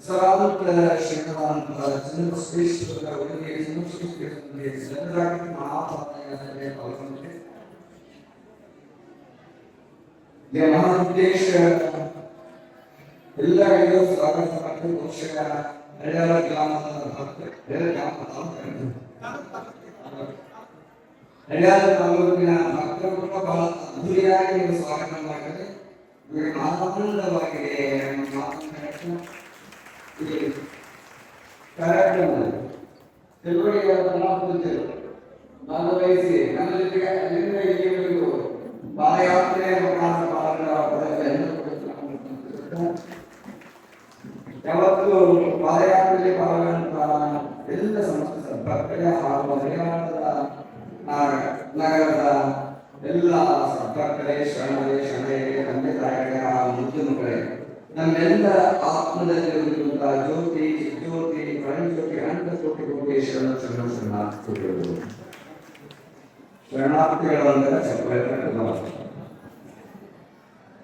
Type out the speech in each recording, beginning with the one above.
ಸರಾಂತ ಶ್ರೀನಾಥ ಚಂದ್ರಶ್ರೇಷ್ಠರ ಒಳಗೆ ಚಂದ್ರಶ್ರೇಷ್ಠರಿಗೆ ಚಂದ್ರಾಗಿ ಮಹಾಪಾಲನೆ ಪಾಲ್ಗೊಂಡಿದೆ. ಮಹಾದೇಶ ಎಲ್ಲರಿಗೂ ಸ್ವಾಗತ ಮತ್ತು ಬಹುಶಃ ಹಳ್ಯಾಳ ಗ್ರಾಮದ ಹಳ್ಯಾಳ ತಾಲೂಕಿನ ಭಕ್ತರು ಕೂಡ ಬಹಳ ಅದ್ಧೂರಿಯಾಗಿ ಸ್ವಾಗತ ಮಾಡಿದರೆ ಆನಂದವಾಗಿದೆ. ಕಾರ್ಯಕ್ರಮದಲ್ಲಿ ತಿಳುವಳಿಕೆ ಭಾಗವಹಿಸಿ ನನ್ನ ಜೊತೆಗೆ ಅಲ್ಲಿಂದ ಇಲ್ಲಿವರೆಗೂ ಪಾದಯಾತ್ರೆ ಯಾವತ್ತು ಪಾದಯಾತ್ರೆಯಲ್ಲಿ ಪಾಲ್ಗೊಂಡ ಎಲ್ಲ ಸಮಸ್ತ ಭಕ್ತರಿಗೆ ಹಾಗೂ ಹರಿಯಾಣದ ನಗರದ ಎಲ್ಲ ಭಕ್ತರೇ ಶರಣರೇ ತಂದೆ ತಾಯಿಗಳೇ ಹಾಗೂ ಮುದ್ದು ಮಕ್ಕಳೇ, ನಮ್ಮೆಲ್ಲ ಆತ್ಮದಲ್ಲಿರುವಂತಹ ಜ್ಯೋತಿ ಜ್ಯೋತಿ ಪರಂಜ್ಯೋತಿ ಅನಂತಕೋಟಿ ಕೋಟಿ ಶರಣಾರ್ಥಿಗಳು. ಶರಣಾರ್ಥಿಗಳು ಅಂದರೆ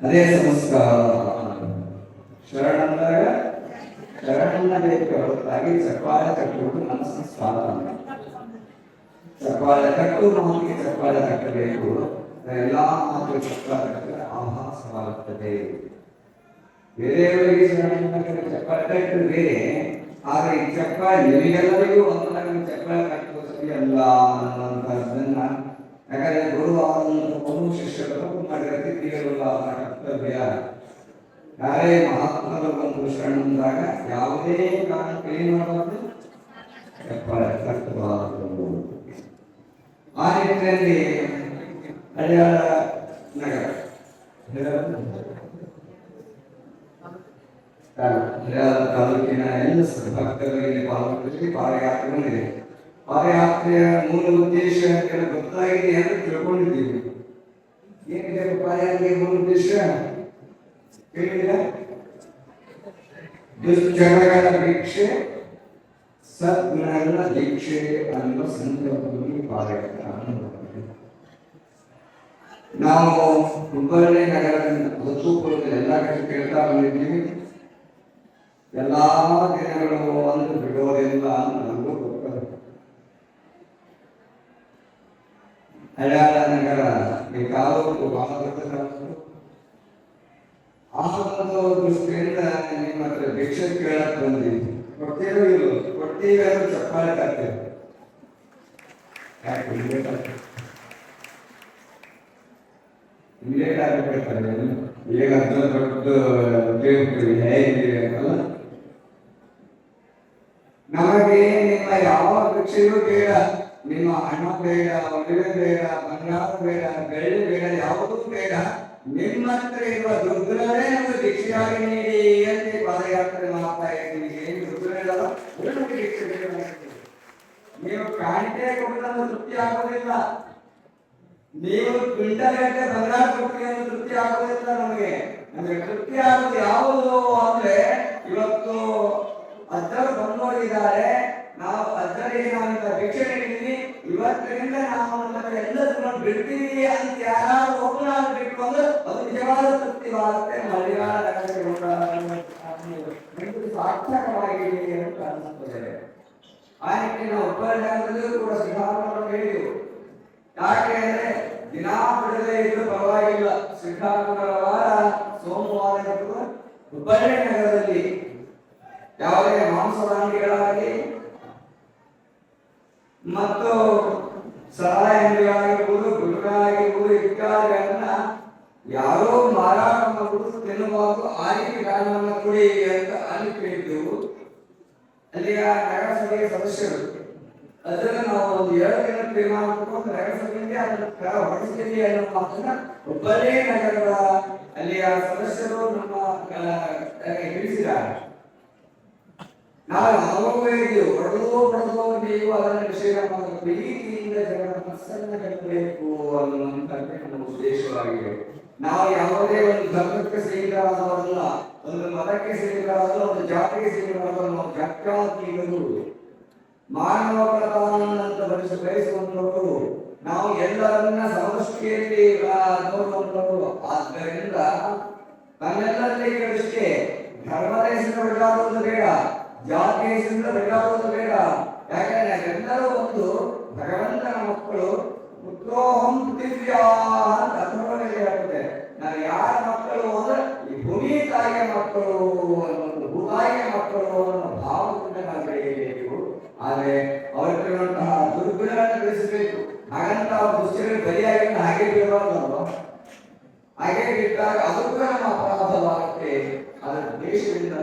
ಅದೇ ಸಂಸ್ಕಾರ. ಶರಣಂದಾಗ ಶರಣನ್ನ ಬೇಕು ಹೊರತಾಗಿ ಚಕ್ವಾಲ ಕಟ್ಟುವುದು ನನ್ನ ಸಂಸ್ಕಾರ. ಚಕ್ವಾಲ ಕಟ್ಟು ಮಾತಿಗೆ ಚಕ್ವಾಲ ಕಟ್ಟಬೇಕು. ಎಲ್ಲ ಮಾತು ಚಕ್ವಾಲ ಕಟ್ಟಿದರೆ ಆಭಾಸವಾಗುತ್ತದೆ. ಬೇರೆಯವರಿಗೆ ಚಕ್ವಾಲ ಕಟ್ಟಲು ಬೇರೆ, ಆದರೆ ಈ ಚಕ್ವಾಲ ನಿಮಗೆಲ್ಲರಿಗೂ ಒಂದೊಂದು ಚಕ್ವಾಲ ಕಟ್ಟುವ ಸರಿ ಅಲ್ಲ ಅನ್ನುವಂಥದ್ದನ್ನ, ಯಾಕಂದ್ರೆ ಗುರುವಾದಂತಹ ಶಿಷ್ಯರು ಮಾಡಿದ ತಿಥಿಗಳುಳ್ಳ ಕರ್ತವ್ಯ. ಯಾರೇ ಮಹಾತ್ಮರು ಬಂದು ಶರಣಂದಾಗ ಯಾವುದೇ ಕಾರಣಕ್ಕೆ ಏನು ಮಾಡಬಾರದು, ಚಕ್ವಾಲ ಕಟ್ಟಬಾರದು. ಆ ನಿಟ್ಟಿನಲ್ಲಿ ಹಳ್ಯಾಳ ನಗರ ತಾಲೂಕಿನ ಎಲ್ಲ ಭಕ್ತರಿಗೆ ಪಾಲ್ಗೊಂಡಿದೆ. ಪಾದಯಾತ್ರೆ ಬಂದಿದೆ. ಪಾದಯಾತ್ರೆಯ ಮೂಲ ಉದ್ದೇಶ ಗೊತ್ತಾಗಿದೆ ಅಂತ ತಿಳ್ಕೊಂಡಿದ್ದೀವಿ. ಏನಿದೆ ಪಾದಯಾತ್ರೆಯ ಮೂಲ ಉದ್ದೇಶ ಕೇಳಿದ? ದುಶ್ಚರಗಳ ಭಿಕ್ಷೆ ಸದ್ಗುಣಗಳ ದೀಕ್ಷೆ ಅನ್ನುವ ಸಂದರ್ಭದಲ್ಲಿ ಪಾದಯಾತ್ರೆ. ನಾವು ಹುಬ್ಬಳ್ಳಿ ನಗರದಿಂದ ಹೊಸೂಪುರದಲ್ಲಿ ಎಲ್ಲ ಕಡೆ ಕೇಳ್ತಾ ಬಂದಿದ್ದೀವಿ. ಎಲ್ಲಾ ದಿನಗಳು ಒಂದು ಬಿಡೋದಿಲ್ಲ ಅಂತ ನಮಗೂ ಗೊತ್ತಾಗುತ್ತೆ. ಹಳ್ಯಾಳ ನಗರ ಈ ತಾಲೂಕು ಬಹಳ ದೊಡ್ಡದಾಗಿತ್ತು. ಆ ಒಂದು ದೃಷ್ಟಿಯಿಂದ ನಿಮ್ಮ ಹತ್ರ ಭಿಕ್ಷೆ ಕೇಳಕ್ ಬಂದಿದ್ವಿ. ಕೊಡ್ತೀರೋ ಇಲ್ಲೋ? ಕೊಡ್ತೀವಿ ಅಂದ್ರೆ ಚಪ್ಪಾಳೆ ತರ್ತೇವೆ. ಯಾಕೆ ಇಮ್ಲೇಟ್ ಆಗಿಬಿಡ್ತಾರೆ. ಈಗ ದೊಡ್ಡ ಹೇಗೆ ಅಂತಲ್ಲ. ನಮಗೆ ನಿಮ್ಮ ಯಾವ ಭಿಕ್ಷೆಯೂ ಬೇಡ, ನಿಮ್ಮ ಹಣ ಬೇಡ, ಒಡವೆ ಬೇಡ, ಬಂಗಾರ ಬೇಡ, ಬೆಳ್ಳಿ ಬೇಡ, ಯಾವುದೂ ಬೇಡ. ನಿಮ್ಮ ಹತ್ರ ಇರುವ ದುರ್ಗುಣವೇ ನಮಗೆ ಭಿಕ್ಷೆಯಾಗಿ ನೀಡಿ ಅಂತ ಪಾದಯಾತ್ರೆ ಮಾಡ್ತಾ ಇದ್ದೀವಿ. ಏನು ದುರ್ಗುಣ ಇರಲ್ಲ, ಭಿಕ್ಷೆ ಬೇಡ. ನೀವು ಕಾಣಿಕೆ ಕೊಟ್ಟರೆ ತೃಪ್ತಿ ಆಗೋದಿಲ್ಲ. ನೀವು ಕ್ವಿಂಟಲ್ಗಟ್ಟಲೆ ಬಂಗಾರ ಕೊಟ್ಟಿಗೆ ತೃಪ್ತಿ ಆಗೋದಿಲ್ಲ. ನಮಗೆ ತೃಪ್ತಿ ಆಗೋದು ಯಾವುದು ಅಂದ್ರೆ, ಇವತ್ತು ಅಜ್ಜರು ಬಂದೋಗಿದ್ದಾರೆ, ನಾವು ಅಜ್ಜರಿಗೆ ನಾವಿಂತ ಭಿಕ್ಷೆ ನೀಡಿದ್ವಿ, ಇವತ್ತಿನಿಂದ ನಾವು ಎಲ್ಲದನ್ನು ಬಿಡ್ತೀವಿ ಅಂತ ಯಾರು ಒಬ್ಬನಾದ್ರು ಬಿಟ್ಕೊಂಡು ಅದು ನಿಜವಾದ ತೃಪ್ತಿವಾಗುತ್ತೆ. ಮಳೆಗಾಲ ಸಾರ್ಥಕವಾಗಿದೆ ಅಂತ ಅನ್ನಿಸ್ತದೆ. ಆ ನಿಟ್ಟಿನ ಉಪನ್ಯಾಸದಲ್ಲೂ ಕೂಡ ಸಿದ್ಧಾರ್ಥವನ್ನು ಹೇಳಿದೆವು. ಯಾಕೆ ಅಂದ್ರೆ ದಿನಾ ಬಿಡದೆ ಇದ್ರೂ ಪರವಾಗಿಲ್ಲ. ಸಿದ್ಧಾರ್ಥರ ವಾರ ಸೋಮವಾರ ಹುಬ್ಬಳ್ಳಿ ನಗರದಲ್ಲಿ ಯಾವುದೇ ಮಾಂಸದ ಅಂಗಡಿಗಳಾಗಲಿ ಮತ್ತು ಸರಾಯಿ ಅಂಗಡಿಗಳಾಗಿರ್ಬೋದು, ಗುರುಗಳಾಗಿರ್ಬೋದು ಇತ್ಯಾದಿಗಳನ್ನ ಯಾರೋ ಮಾರಾಟ ಮಾಡುವುದು ತಿನ್ನಬಾರದು, ಆಯ್ಕೆ ಜ್ಞಾನವನ್ನು ಕೊಡಿ ಅಂತ ಅಲ್ಲಿ ಕೇಳಿದ್ದೆವು. ಅಲ್ಲಿಯ ನಗರಸಭೆಯ ಸದಸ್ಯರು ಅದನ್ನು ನಾವು ಒಂದು 2 ದಿನ ತೀರ್ಮಾನ ಮಾಡಿಕೊಂಡು ನಗರಸಭೆಯಲ್ಲಿ ಅದನ್ನು ಹೊರಡಿಸ್ತೀವಿ ಅನ್ನೋ ಮಾತನ್ನ ಹುಬ್ಬಳ್ಳಿ ನಗರದ ಅಲ್ಲಿಯ ಸದಸ್ಯರು ನಮ್ಮ ತಿಳಿಸಿದ್ದಾರೆ. ನಾವು ಅನುಭವಿದ್ದೀವಿ. ಹೊಡೆದು ನೀವು ಅದರ ವಿಷಯ ಪ್ರೀತಿಯಿಂದ ಜನರ ಮನಸ್ಸನ್ನು ಕಟ್ಟಬೇಕು ಅನ್ನುವಂಥ ನಮ್ಮ ಉದ್ದೇಶವಾಗಿದೆ. ನಾವು ಯಾವುದೇ ಒಂದು ಧರ್ಮಕ್ಕೆ ಸೇರಿದವರಲ್ಲ, ಒಂದು ಮತಕ್ಕೆ ಸೇರಿದವರಲ್ಲ, ಒಂದು ಜಾತಿಗೆ ಸೇರಿದವರಲ್ಲ. ನಾವು ಜಾತ್ಯಾತೀತರು, ಮಾನವಕರತಾನಂತ ಬಯಸುವಂತವರು. ನಾವು ಎಲ್ಲರನ್ನ ಸಮಷ್ಟಿಯಲ್ಲಿ ನೋಡುವಂತವರು. ಆದ್ದರಿಂದ ನಮ್ಮೆಲ್ಲರಿಗೆ ದೃಷ್ಟಿ ಧರ್ಮದೇ ಹೆಸರು ಬದಲಾಗುವುದು ಬೇಡ, ಜಾತಿ ಹೆಸರು ಬದಲಾಗುವುದು ಬೇಡ. ಯಾಕಂದ್ರೆ ಎಲ್ಲರೂ ಒಂದು ಭಗವಂತನ ಮಕ್ಕಳು. ಪುತ್ರೋಹಂ ಪೃಥಿವ್ಯಾ ಅಂತ ಅಥರ್ವಣದಲ್ಲಿ ಹೇಳ್ತದೆ. ನಾವು ಯಾರ ಮಕ್ಕಳು ಅಂದ್ರೆ ಈ ಭೂಮಿ ತಾಯಿಯ ಮಕ್ಕಳು ಅನ್ನೋದು, ಭೂತಾಯಿಯ ಮಕ್ಕಳು ಅನ್ನೋ ಭಾವದಿಂದ ನಾವು ಬೆಳೆಯಬೇಕು. ಆದರೆ ಅವರಿಗಿರುವಂತಹ ದುರ್ಗುಣಗಳನ್ನು ತಿಳಿಸಬೇಕು. ಹಾಗಂತ ಅವ್ರ ದುಶ್ಚರ್ಯ ಬಲಿಯಾಗಿ ಹಾಗೆ ಬೀಳಬಾರ್ದು. ಹಾಗೆ ಬಿಟ್ಟಾಗ ಅದು ಕೂಡ ನಮ್ಮ ಅಪರಾಧವಾಗುತ್ತೆ. ಅದರ ದೇಶದಿಂದ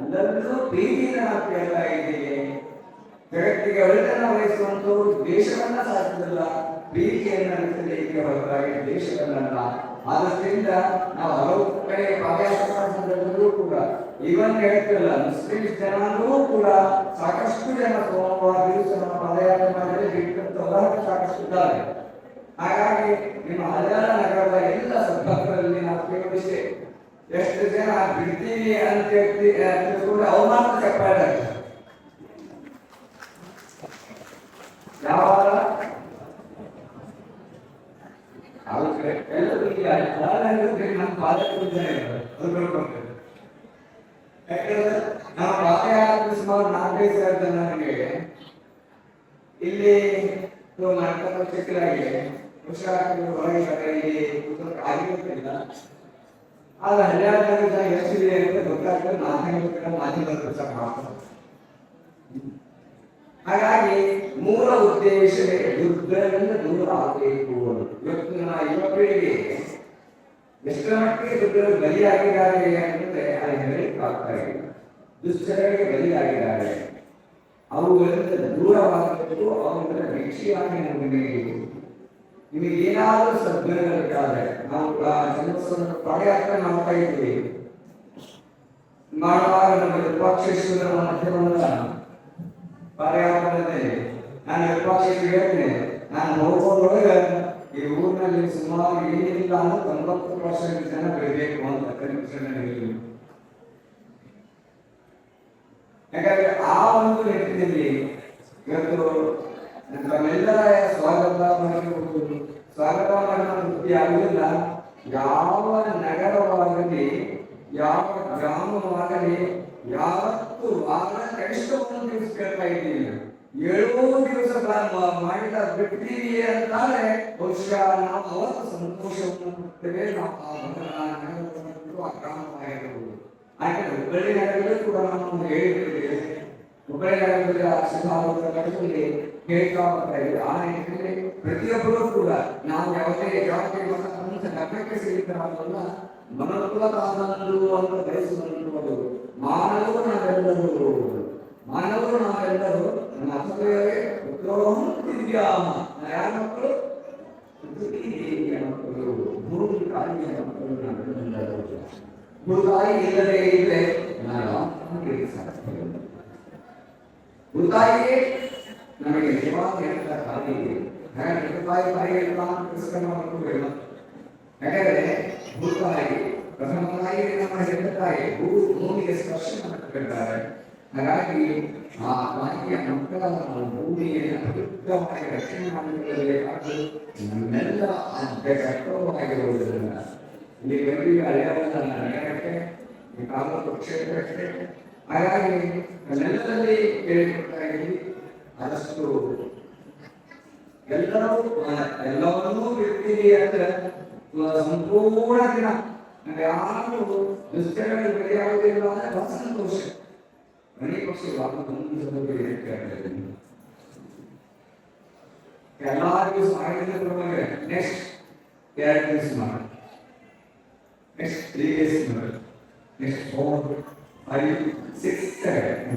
ಎಲ್ಲರನ್ನೂ ಪ್ರೀತಿಯಿಂದ ನಾವು ಕೇಳ್ತಾ ಇದ್ದೀವಿ. ಜಗತ್ತಿಗೆ ಒಳ್ಳೆತನ ವಹಿಸುವಂತವರು ದೇಶವನ್ನ ಸಾಧಿಸಲ್ಲ, ಪ್ರೀತಿಯನ್ನ ನಡೆಸಲಿಕ್ಕೆ ಹೊರತಾಗಿ ದೇಶವನ್ನಲ್ಲ. ಆದ್ರಿಂದ ನಾವು ಹಲವು ಕಡೆ ಪಾದಯಾತ್ರೆ ಸಂದರ್ಭದಲ್ಲೂ ಕೂಡ ಇವನ್ ಹೇಳ್ತಿರಲ್ಲ, ಮುಸ್ಲಿಂ ಜನರೂ ಕೂಡ ಸಾಕಷ್ಟು ಜನ ಸೋಮವಾರ ದಿವಸ ಪಾದಯಾತ್ರೆ ಮಾಡಿದ್ರೆ ಬಿಟ್ಟಂತವರ ಸಾಕಷ್ಟು ಇದ್ದಾರೆ. ಹಾಗಾಗಿ ನಿಮ್ಮ ಹಜಾರ ನಗರದ ಎಲ್ಲ ಸದ್ಭಕ್ತರಲ್ಲಿ ನಾವು ಕೇಳಿಷ್ಟೇ, ಎಷ್ಟು ಜನ ಬಿಡ್ತೀವಿ ಅಂತ ಹೇಳ್ತಿದ್ರೆ ಅವಮಾನ ಚಪ್ಪಾಳೆ ಯಾವಾಗ ಎಲ್ಲರೂ ನಮ್ಮ ಪಾದಯಾತ್ರೆ ಯಾಕಂದ್ರೆ ನಾವು ಪಾದಯಾತ್ರೆ ಸುಮಾರು 4-5 ಸಾವಿರ ಜನರಿಗೆ ಇಲ್ಲಿ ಚಿಕ್ಕದಾಗಿ ಹುಷಾರಾಗಿ ಆಗಿರುತ್ತಿಲ್ಲ. ಆದ್ರೆ 12 ಜನ ಎಷ್ಟಿದೆ ಅಂತ ಗೊತ್ತಾಗ್ತದೆ. 4 ಮಾಧ್ಯಮದ ಹಾಗಾಗಿ ಮೂಲ ಉದ್ದೇಶವೇ ದುರ್ಗದಿಂದ ದೂರ ಆಗಬೇಕು. ಇವತ್ತು ಯುವ ಪೀಳಿಗೆ ಎಷ್ಟರ ಮಟ್ಟಿಗೆ ದುರ್ಗರು ಬಲಿಯಾಗಿದ್ದಾರೆ ಅಂತಂದ್ರೆ ಅದು ಹೇಳಲಿಕ್ಕೆ ಆಗ್ತಾ ಇಲ್ಲ. ದುಶ್ಚರಗಳಿಗೆ ಬಲಿಯಾಗಿದ್ದಾರೆ. ಅವುಗಳಿಂದ ದೂರವಾಗಬೇಕು. ಅವುಗಳ ಭಿಕ್ಷೆಯಾಗಿ ನಮಗೆ ನಿಮಗೆ ಏನಾದರೂ ಸದ್ಗುಣಗಳಿದ್ದಾರೆ. ನಾವು ಜನಸಂಖ್ಯೆ ಪಾದಯಾತ್ರೆ ಮಾಡ್ತಾ ಇದ್ದೀವಿ. ಮಾಡುವಾಗ ನಮ್ಮ ವಿಪಕ್ಷೇಶ್ವರ ಮಧ್ಯಮದ ಪಾದಯಾತ್ರೆ ನಾನು ವಿಪಕ್ಷಕ್ಕೆ ಹೇಳ್ತೇನೆ, ನಾನು ಹೋಗೋದ್ರೊಳಗೆ ಈ ಊರಿನಲ್ಲಿ ಸುಮಾರು ಏನಿಲ್ಲ ಅಂದ್ರೆ 90% ಜನ ಬೆಳಿಬೇಕು ಅಂತ ಕನಿಷ್ಠ. ಯಾಕಂದ್ರೆ ಆ ಒಂದು ನಿಟ್ಟಿನಲ್ಲಿ ಇವತ್ತು ನಮ್ಮೆಲ್ಲರ ಸ್ವಾಗತ ಮಾಡಿರುವುದು, ಸ್ವಾಗತ ಮಾಡುವ ವೃತ್ತಿ ಆಗುವುದಿಲ್ಲ. ಯಾವ ನಗರವಾಗಲಿ, ಯಾವ ಗ್ರಾಮವಾಗಲಿ, ಯಾವತ್ತು ವಾರ ಕನಿಷ್ಠ 1 ದಿವಸ ಕೇಳ್ತಾ ಇದ್ದೀವಿ. 7 ದಿವಸ ಮಾಡಿದ ಬಿಡ್ತೀವಿ ಅಂತಾದ್ರೆ ಬಹುಶಃ ನಾವು ಅವತ್ತು ಸಂತೋಷವನ್ನು ಕೊಡ್ತೇವೆ. ನಾವು ಆ ಗ್ರಾಮವಾಗಿರ್ಬೋದು. ಯಾಕಂದ್ರೆ ಹುಬ್ಬಳ್ಳಿ ನಗರದಲ್ಲಿ ಕೂಡ ನಾವು ಹೇಳಿದ್ದೇವೆ. ಹುಬ್ಬಳ್ಳಿ ನಗರದಲ್ಲಿ ಆಶೀರ್ವಾದದಲ್ಲಿ ಹೇಳ್ತಾ ಬರ್ತಾ ಇದ್ದೀವಿ. ಆ ನಿಟ್ಟಿನಲ್ಲಿ ಪ್ರತಿಯೊಬ್ಬರೂ ಕೂಡ ನಾವು ಯಾವುದೇ ಗಮನಕ್ಕೆ ಸಿಗುತ್ತಾರಲ್ಲ, ಮನೋಕುಲ ಕಾನೂನು ಅಂತ ಬಯಸುವಂಥದ್ದು ಮಾನವರು ನಾವೆಲ್ಲರೂ, ಮಾನವರು ನಾವೆಲ್ಲರೂ ನಮ್ಮ ಅಸಲೇ ಪುತ್ರೋಹಂ ದಿವ್ಯಾಮ. ಯಾರ ಮಕ್ಕಳು? ಮಕ್ಕಳು, ಭೂಮಿ ತಾಯಿಯ ಮಕ್ಕಳು ನಾವೆಲ್ಲರೂ. ಭೂತಾಯಿ ಇಲ್ಲದೆ ಇದ್ರೆ ಭೂತಾಯಿಗೆ ನಮಗೆ ನಿಜವಾದ ತಾಯಿ ಇದೆ. ಹಾಗಾಗಿ ತಾಯಿ ಎಲ್ಲ ಪುಸ್ತಕ ಮಾಡ್ಕೋಬೇಕು. ಯಾಕಂದ್ರೆ ಭೂತಾಯಿ ಪ್ರಥಮ ತಾಯಿ ನಮ್ಮ ಹೆತ್ತ ತಾಯಿ, ಭೂಮಿಗೆ ಸ್ಪರ್ಶ ಮಾಡ್ತಿದ್ದಾರೆ. ಹಾಗಾಗಿ ಆ ತಾಯಿಯ ಮಕ್ಕಳ ಭೂಮಿಯನ್ನು ಪವಿತ್ರವಾಗಿ ರಕ್ಷಣೆ ಮಾಡಿಕೊಳ್ಳಬೇಕಾದ್ದು ನಮ್ಮೆಲ್ಲ ಕರ್ತವ್ಯವಾಗಿರುವುದರಿಂದ ಇಲ್ಲಿ ಗಂಭೀರ ಹಳೆಯವನ್ನ ನಗರಕ್ಕೆ, ಈ ಕಾಲದ ಕ್ಷೇತ್ರಕ್ಕೆ. ಹಾಗಾಗಿ ನಮ್ಮೆಲ್ಲರಲ್ಲಿ ಕೇಳಿಕೊಳ್ತಾ ಇದ್ದೀವಿ, ಆದಷ್ಟು ಎಲ್ಲವನ್ನೂ ಬಿಡ್ತೀವಿ ಅಂದ್ರೆ ಸಂಪೂರ್ಣ ದಿನ ಯಾರು ದುಶ್ಚರಗಳಿಗೆ ಬಲಿಯಾಗುವುದಿಲ್ಲ ಅಂದ್ರೆ ಬಹಳ ಸಂತೋಷ. ಮನೆ ಪಕ್ಷ ಎಲ್ಲಾ ದಿವಸ ಮಾಡಿದ್ರೆ ನೆಕ್ಸ್ಟ್ 2 ದಿವಸ ಮಾಡಿ, ನೆಕ್ಸ್ಟ್ 3 days ಮಾಡಿ, ನೆಕ್ಸ್ಟ್ 4, 5, 6, 7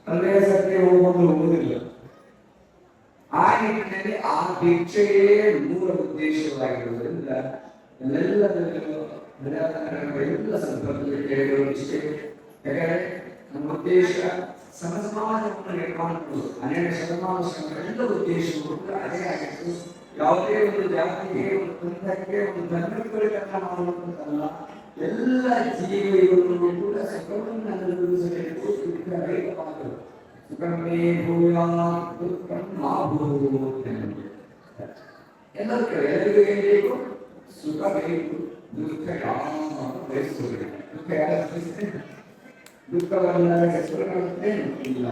ತಂದೆಯ ಸತ್ಯ ಹೋಗುವುದಿಲ್ಲ. ಆ ನಿಟ್ಟಿನಲ್ಲಿ ಆ ದೀಕ್ಷೆಯೇ ಮೂಲ ಉದ್ದೇಶವಾಗಿರುವುದರಿಂದ ಎಲ್ಲ ಸಂದರ್ಭದಲ್ಲಿ ಕೇಳಿರುವ ಇಷ್ಟೇ. ಯಾಕಂದ್ರೆ ನಮ್ಮ ಉದ್ದೇಶ ಸಮಾಜವನ್ನು ನಿರ್ಮಾಣ ಮಾಡುವುದು. 12 ಶತಮಾನದ ಉದ್ದೇಶವು ಅದೇ ಆಗಿತ್ತು. ಯಾವುದೇ ಒಂದು ಜಾತಿಗೆ, ಒಂದು ಪಂಥಕ್ಕೆ, ಒಂದು ಧರ್ಮಗಳಿಗೆ ಮಾಡುವಂತಲ್ಲ, ಎಲ್ಲ ಜೀವಿಗಳು ಕೂಡ ಸುಖವನ್ನು ಅನುಭವಿಸಬೇಕು. ಸುಖಮೇ ಭೂಯಾತ್ ದುಃಖಂ ಮಾ ಭೂತ್. ಎಲ್ಲರಿಗೂ ಏನ್ ಬೇಕು? ಸುಖ ಬೇಕು, ದುಃಖ ಯಾರು ಬಯಸುವುದಿಲ್ಲ. ದುಃಖ ಯಾರು ಬಯಸುತ್ತೇನೆ? ದುಃಖವನ್ನ ಹೆಸರು ಮಾಡುತ್ತೇನೆ ಇಲ್ಲ.